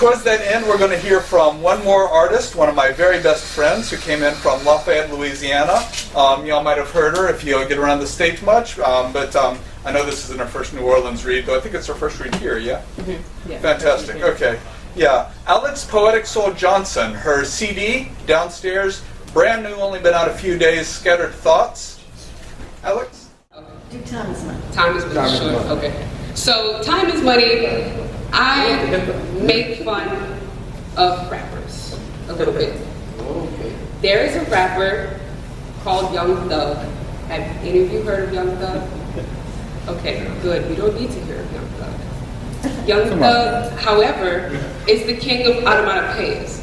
towards that end, we're going to hear from one more artist, one of my very best friends who came in from Lafayette, Louisiana. Y'all might have heard her if you get around the stage much, but I know this isn't her first New Orleans read, though I think it's her first read here, yeah? Mm-hmm. Yeah. Fantastic, okay. Yeah, Alex PoeticSoul Johnson, her CD downstairs, brand new, only been out a few days, Scattered Thoughts. Alex? Do Time is Money. Time is money, sure, okay. So, Time is Money, I make fun of rappers a little bit. Okay. There is a rapper called Young Thug. Have any of you heard of Young Thug? Okay, good. We don't need to hear of Young Thug. Young Thug, however, is the king of onomatopoeias.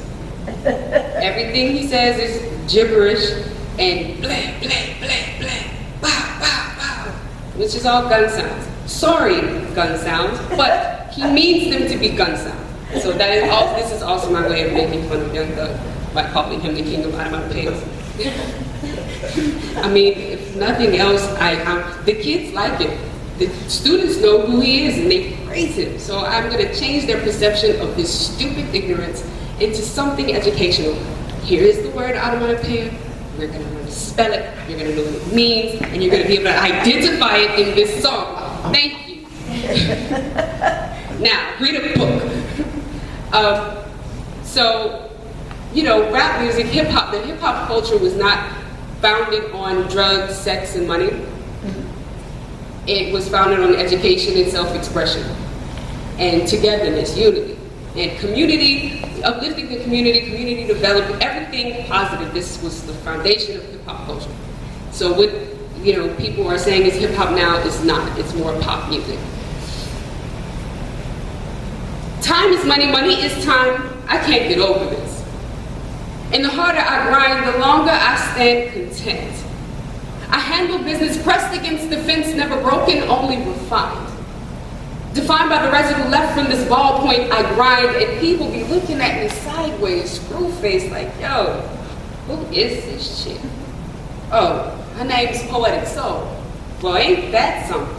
Everything he says is gibberish and blah, blah, blah, blah, bow, bow, bow, which is all gun sounds. Sorry, gun sounds, but he means them to be gun sounds. So that is all. This is also my way of making fun of Young Thug by calling him the king of onomatopoeias. I mean, if nothing else, the kids like it. The students know who he is and they praise him. So I'm going to change their perception of his stupid ignorance into something educational. Here is the word onomatopoeia. We're going to learn to spell it. You're going to know what it means, and you're going to be able to identify it in this song. Thank you. Now, read a book. So, you know, rap music, hip-hop, the hip-hop culture was not founded on drugs, sex, and money. It was founded on education and self-expression, and togetherness, unity, and community, uplifting the community development, everything positive. This was the foundation of hip-hop culture. So what, you know, people are saying is hip-hop now is not. It's more pop music. Time is money, money is time. I can't get over this. And the harder I grind, the longer I stand content. I handle business pressed against the fence, never broken, only refined. Defined by the residue left from this ballpoint I grind, and people be looking at me sideways, screw-faced, like, yo, who is this chick? Oh, her name's PoeticSoul. Well, ain't that something?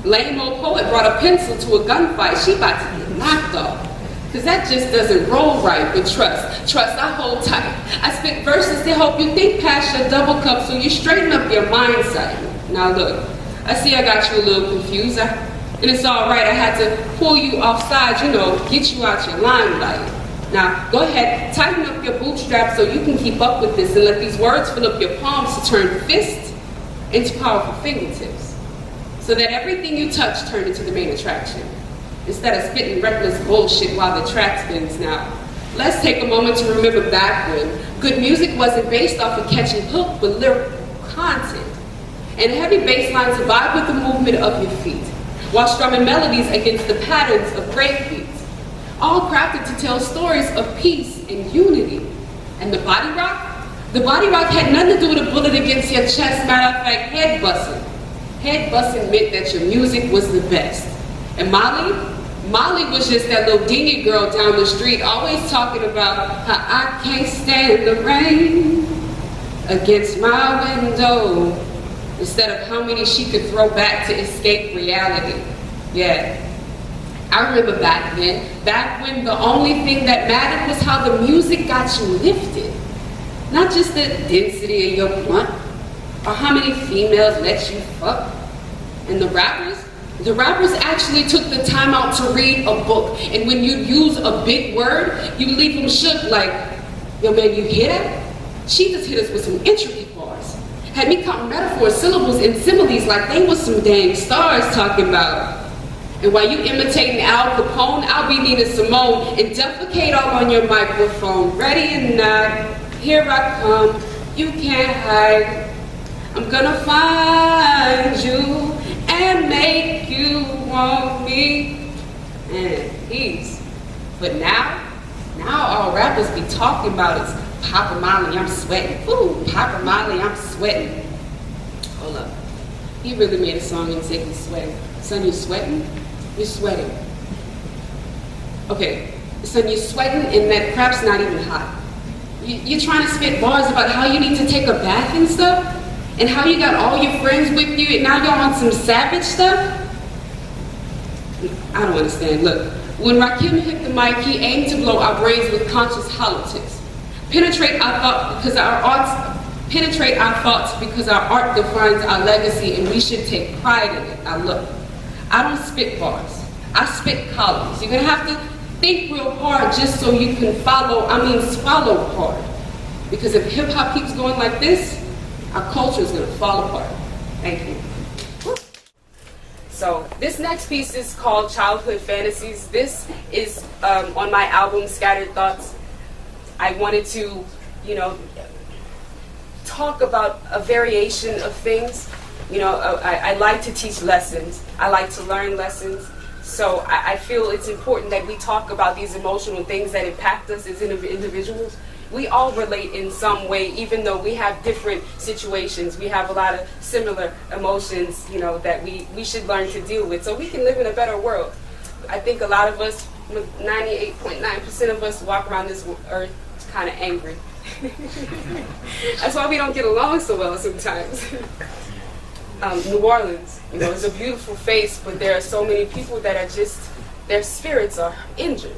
Lame old poet brought a pencil to a gunfight, she about to get knocked off. Cause that just doesn't roll right with trust. Trust, I hold tight. I spit verses to help you think past your double cup so you straighten up your mindset. Now look, I see I got you a little confused, and it's all right. I had to pull you offside, you know, get you out your limelight. Now, go ahead, tighten up your bootstraps so you can keep up with this and let these words fill up your palms to turn fists into powerful fingertips. So that everything you touch turn into the main attraction. Instead of spitting reckless bullshit while the track spins now. Let's take a moment to remember back when good music wasn't based off a catchy hook, but lyrical content. And heavy bass lines vibe with the movement of your feet, while strumming melodies against the patterns of breakbeats. All crafted to tell stories of peace and unity. And the body rock? The body rock had nothing to do with a bullet against your chest, matter of fact, head busting. Head busting meant that your music was the best. And Molly was just that little dingy girl down the street, always talking about how I can't stand the rain against my window, instead of how many she could throw back to escape reality. Yeah, I remember back then, back when the only thing that mattered was how the music got you lifted. Not just the density of your blunt, or how many females let you fuck. And the rappers actually took the time out to read a book. And when you use a big word, you leave them shook like, yo man, you hear that? She just hit us with some intricate bars. Had me counting metaphors, syllables, and similes like they was some dang stars talking about. And while you imitating Al Capone, I'll be Nina Simone and defecate all on your microphone. Ready or not, here I come, you can't hide. I'm gonna find you and make you want me and peace. But now all rappers be talking about is Papa Molly, I'm sweating. Ooh, Papa Molly, I'm sweating. Hold up. He really made a song and said he's sweating. Son, you sweating? You're sweating. Okay, son, you're sweating and that crap's not even hot. You're trying to spit bars about how you need to take a bath and stuff? And how you got all your friends with you and now you're on some savage stuff? I don't understand. Look, When Rakim hit the mic, he aimed to blow our brains with conscious politics. Penetrate our thoughts because our art defines our legacy, and we should take pride in it. Now look, I don't spit bars, I spit columns. You're gonna have to think real hard just so you can swallow hard. Because if hip hop keeps going like this, our culture is gonna fall apart. Thank you. So this next piece is called Childhood Fantasies. This is on my album Scattered Thoughts. I wanted to, talk about a variation of things. I like to teach lessons. I like to learn lessons. So I feel it's important that we talk about these emotional things that impact us as individuals. We all relate in some way, even though we have different situations. We have a lot of similar emotions, that we should learn to deal with so we can live in a better world. I think a lot of us, 98.9% of us, walk around this earth kind of angry. That's why we don't get along so well sometimes. New Orleans, it's a beautiful face, but there are so many people that are just, their spirits are injured.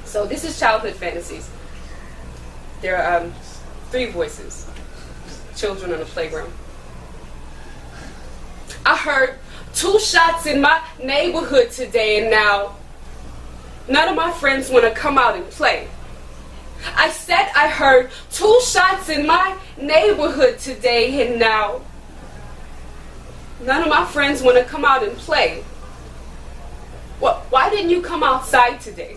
So this is Childhood Fantasies. There are 3 voices, children on the playground. I heard 2 shots in my neighborhood today, and now none of my friends want to come out and play. I said I heard 2 shots in my neighborhood today, and now none of my friends want to come out and play. Well, why didn't you come outside today?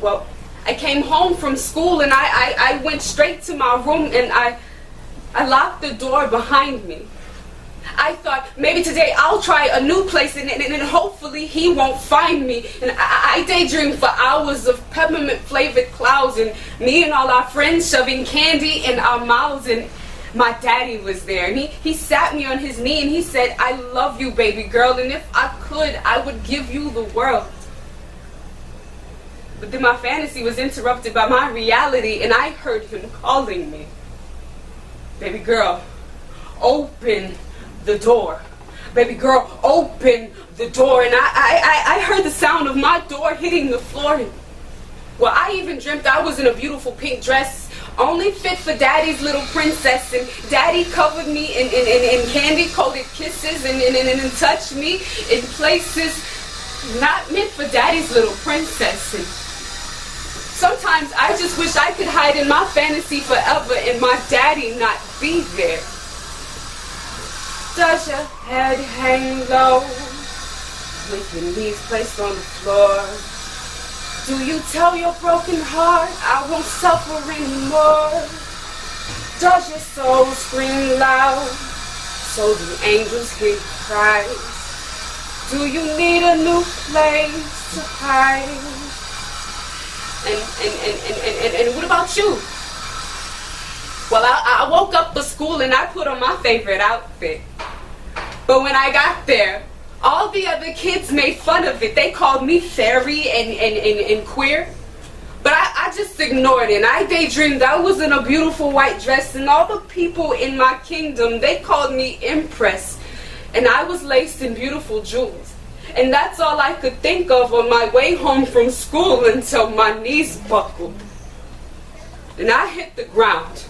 Well, I came home from school and I went straight to my room and I locked the door behind me. I thought maybe today I'll try a new place and hopefully he won't find me. And I daydreamed for hours of peppermint flavored clouds and me and all our friends shoving candy in our mouths, and my daddy was there and he sat me on his knee and he said, "I love you, baby girl, and if I could, I would give you the world." But then my fantasy was interrupted by my reality and I heard him calling me. "Baby girl, open the door. Baby girl, open the door." And I heard the sound of my door hitting the floor. Well, I even dreamt I was in a beautiful pink dress, only fit for daddy's little princess, and daddy covered me in candy-coated kisses and touched me in places not meant for daddy's little princess. And sometimes I just wish I could hide in my fantasy forever and my daddy not be there. Does your head hang low with your knees placed on the floor? Do you tell your broken heart I won't suffer anymore? Does your soul scream loud so the angels hear you cry? Do you need a new place to hide? And what about you? Well, I woke up for school and I put on my favorite outfit. But when I got there, all the other kids made fun of it. They called me fairy and queer. But I just ignored it. And I daydreamed I was in a beautiful white dress, and all the people in my kingdom, they called me Empress. And I was laced in beautiful jewels. And that's all I could think of on my way home from school until my knees buckled. And I hit the ground.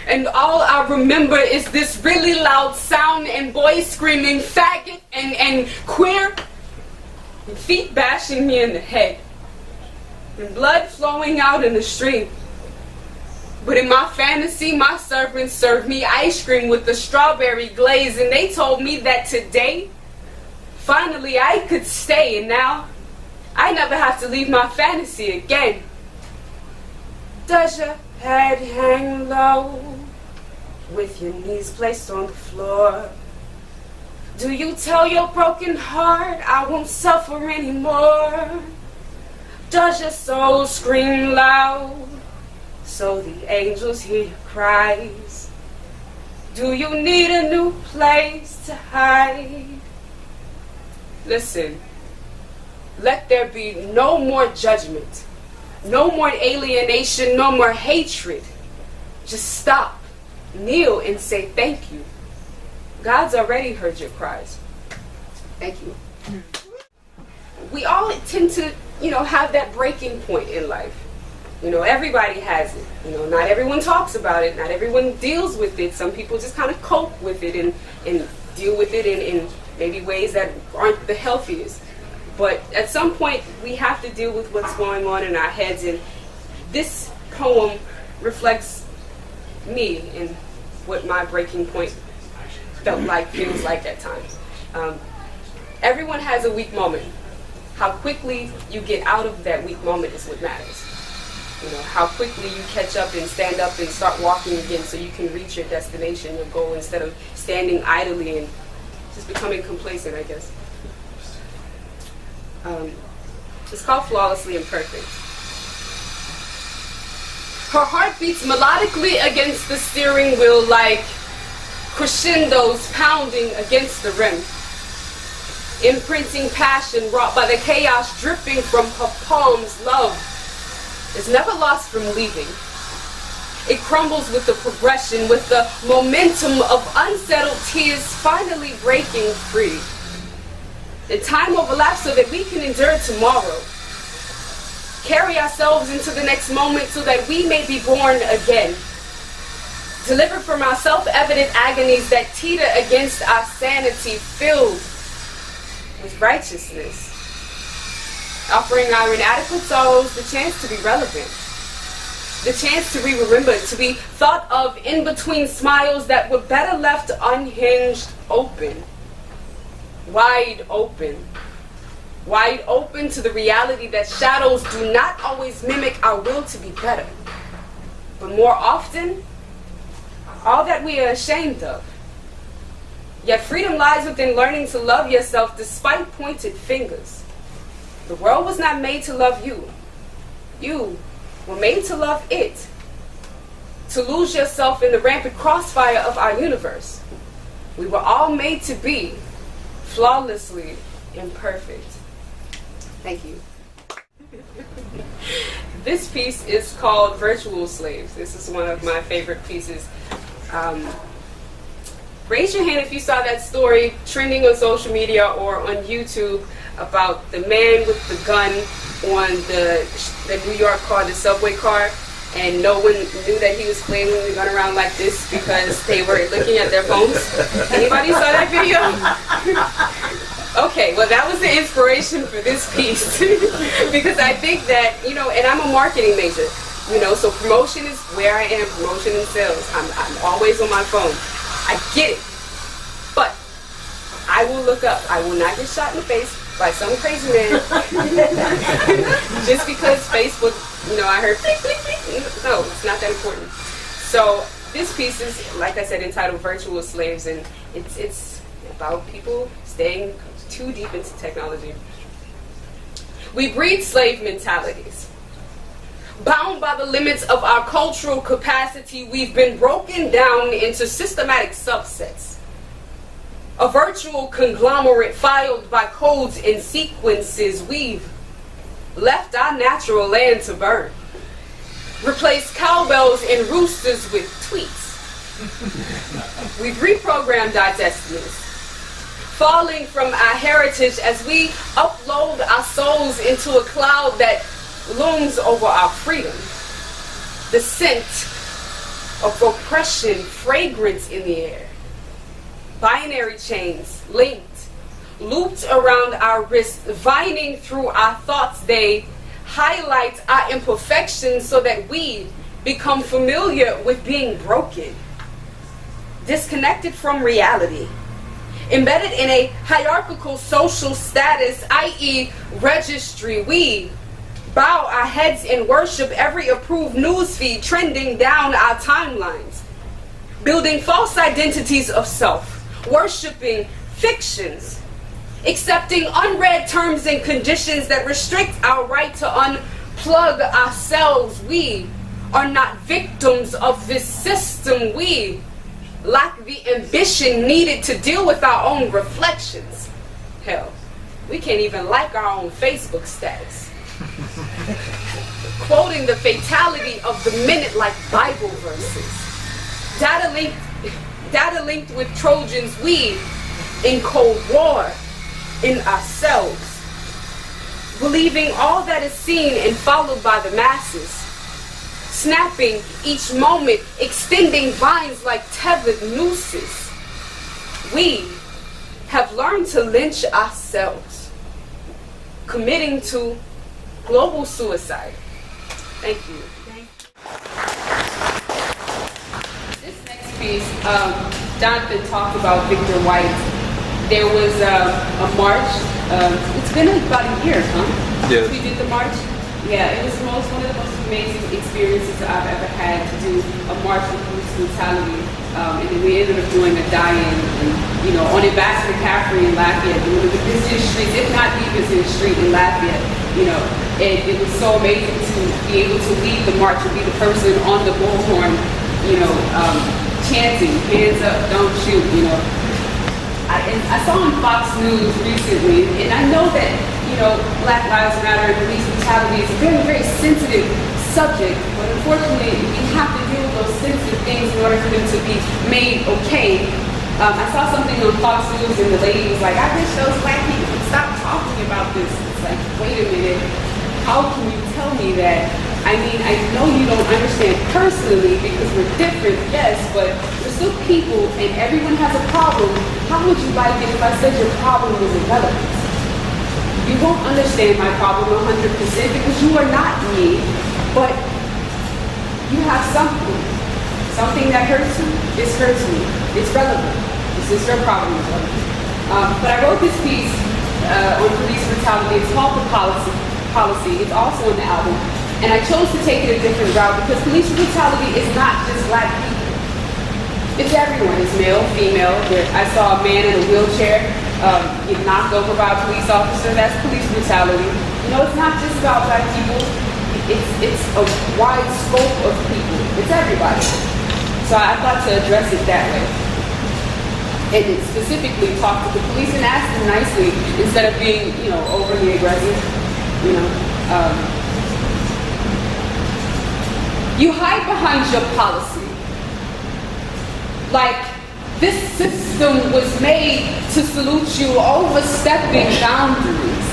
And all I remember is this really loud sound and boys screaming faggot and queer, and feet bashing me in the head, and blood flowing out in the stream. But in my fantasy, my servants served me ice cream with the strawberry glaze, and they told me that today, finally I could stay, and now I never have to leave my fantasy again. Does your head hang low with your knees placed on the floor? Do you tell your broken heart I won't suffer anymore? Does your soul scream loud so the angels hear your cries? Do you need a new place to hide? Listen, let there be no more judgment, no more alienation, no more hatred. Just stop, kneel, and say thank you. God's already heard your cries. Thank you. we all tend to, have that breaking point in life. Everybody has it. Not everyone talks about it. Not everyone deals with it. Some people just kind of cope with it and deal with it in maybe ways that aren't the healthiest. But at some point, we have to deal with what's going on in our heads. And this poem reflects me and what my breaking point feels like at times. Everyone has a weak moment. How quickly you get out of that weak moment is what matters. How quickly you catch up and stand up and start walking again so you can reach your destination, your goal, instead of standing idly and just becoming complacent, I guess. It's called Flawlessly Imperfect. Her heart beats melodically against the steering wheel like crescendos pounding against the rim. Imprinting passion wrought by the chaos dripping from her palms. Love is never lost from leaving. It crumbles with the progression, with the momentum of unsettled tears finally breaking free. The time overlaps so that we can endure tomorrow. Carry ourselves into the next moment so that we may be born again. Delivered from our self-evident agonies that teeter against our sanity, filled with righteousness. Offering our inadequate souls the chance to be relevant. The chance to be remembered, to be thought of in between smiles that were better left unhinged, open. Wide open. Wide open to the reality that shadows do not always mimic our will to be better. But more often, all that we are ashamed of. Yet freedom lies within learning to love yourself despite pointed fingers. The world was not made to love you. You were made to love it. To lose yourself in the rampant crossfire of our universe. We were all made to be flawlessly imperfect. Thank you. This piece is called Virtual Slaves. This is one of my favorite pieces. Raise your hand if you saw that story trending on social media or on YouTube about the man with the gun on the New York car, the subway car, and no one knew that he was flailing the gun around like this because they were looking at their phones. Anybody saw that video? Okay, well that was the inspiration for this piece because I think that, and I'm a marketing major, so promotion is where I am, promotion and sales. I'm always on my phone. I get it, but I will look up. I will not get shot in the face by some crazy man just because Facebook, I heard click, click, click. No, it's not that important. So this piece is, like I said, entitled Virtual Slaves, and it's about people staying too deep into technology. We breed slave mentalities. Bound by the limits of our cultural capacity, we've been broken down into systematic subsets. A virtual conglomerate filed by codes and sequences, we've left our natural land to burn. Replaced cowbells and roosters with tweets. We've reprogrammed our destinies, falling from our heritage as we upload our souls into a cloud that looms over our freedom. The scent of oppression, fragrance in the air. Binary chains linked, looped around our wrists, vining through our thoughts. They highlight our imperfections so that we become familiar with being broken. Disconnected from reality. Embedded in a hierarchical social status, i.e. registry, we bow our heads in worship every approved newsfeed trending down our timelines, building false identities of self, worshiping fictions, accepting unread terms and conditions that restrict our right to unplug ourselves. We are not victims of this system. We lack the ambition needed to deal with our own reflections. Hell, we can't even like our own Facebook status. Quoting the fatality of the minute like Bible verses. Data linked with Trojans, we in cold war in ourselves. believing all that is seen and followed by the masses, snapping each moment, extending vines like tethered nooses. We have learned to lynch ourselves, committing to global suicide. Thank you. This next piece, Jonathan talked about Victor White. There was a march. It's been about a year, huh? Yes. We did the march. Yeah, it was one of the most amazing experiences I've ever had to do a march with police brutality. And then we ended up doing a die-in, and, on Ambassador McCaffrey in Lafayette, one of the busiest streets, if not the busiest street in Lafayette. It was so amazing to be able to lead the march and be the person on the bullhorn, chanting, hands up, don't shoot, I saw on Fox News recently, and I know that, Black Lives Matter and police brutality is a very, very sensitive subject, but unfortunately, we have to deal with those sensitive things in order for them to be made okay. I saw something on Fox News, and the lady was like, I wish those black people would stop talking about this. It's like, wait a minute, how can you tell me that? I mean, I know you don't understand personally because we're different, yes, but we're still people and everyone has a problem. How would you like it if I said your problem was irrelevant? You won't understand my problem 100% because you are not me, but you have something. Something that hurts you, this hurts me. It's relevant. This is your problem. But I wrote this piece on police brutality. It's called The Policy. It's also in the album. And I chose to take it a different route because police brutality is not just black people. It's everyone. It's male, female. I saw a man in a wheelchair get knocked over by a police officer. That's police brutality. It's not just about black people. It's a wide scope of people. It's everybody. So I thought to address it that way. And it specifically talk to the police and ask them nicely instead of being, overly aggressive. You hide behind your policy. Like this system was made to salute you overstepping boundaries.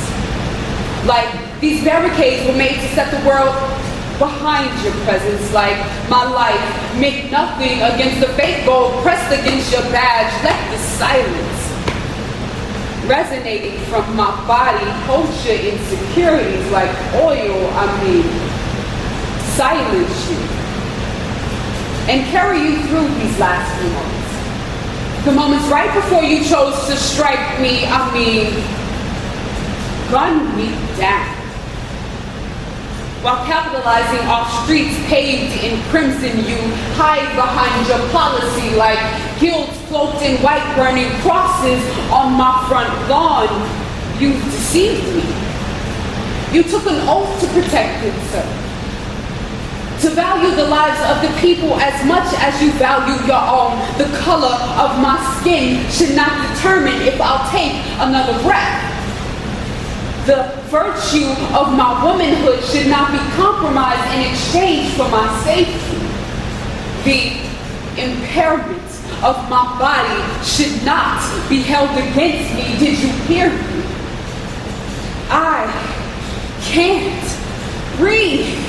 Like these barricades were made to set the world behind your presence. Like my life meant nothing against the fake gold pressed against your badge. Let the silence resonating from my body hold your insecurities like oil. Silence you and carry you through these last few moments. The moments right before you chose to strike me, gun me down. While capitalizing off streets paved in crimson, you hide behind your policy like guilds cloaked in white burning crosses on my front lawn. You deceived me. You took an oath to protect yourself, to value the lives of the people as much as you value your own. The color of my skin should not determine if I'll take another breath. The virtue of my womanhood should not be compromised in exchange for my safety. The impairment of my body should not be held against me. Did you hear me? I can't breathe.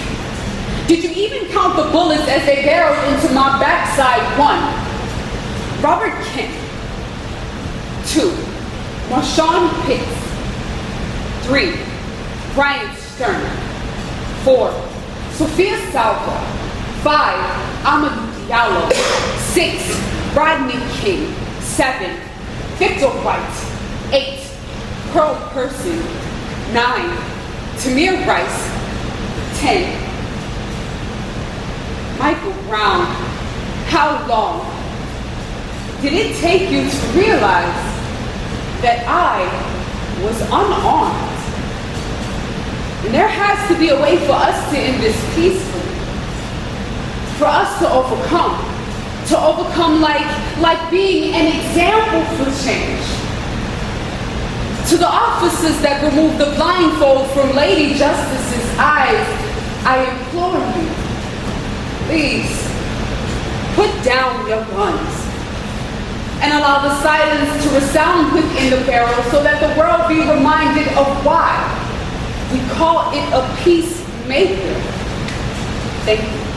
Did you even count the bullets as they barreled into my backside? 1, Robert Kent. 2, Marshawn Pitts. 3, Brian Stern. 4, Sophia Salva. 5, Amadou Diallo. 6, Rodney King. 7, Victor White. 8, Pearl Person. 9, Tamir Rice. 10, Michael Brown. How long did it take you to realize that I was unarmed? And there has to be a way for us to end this peacefully, for us to overcome like being an example for change. To the officers that remove the blindfold from Lady Justice's eyes, I implore you, please, put down your guns and allow the silence to resound within the barrel so that the world be reminded of why We call it a peacemaker. Thank you.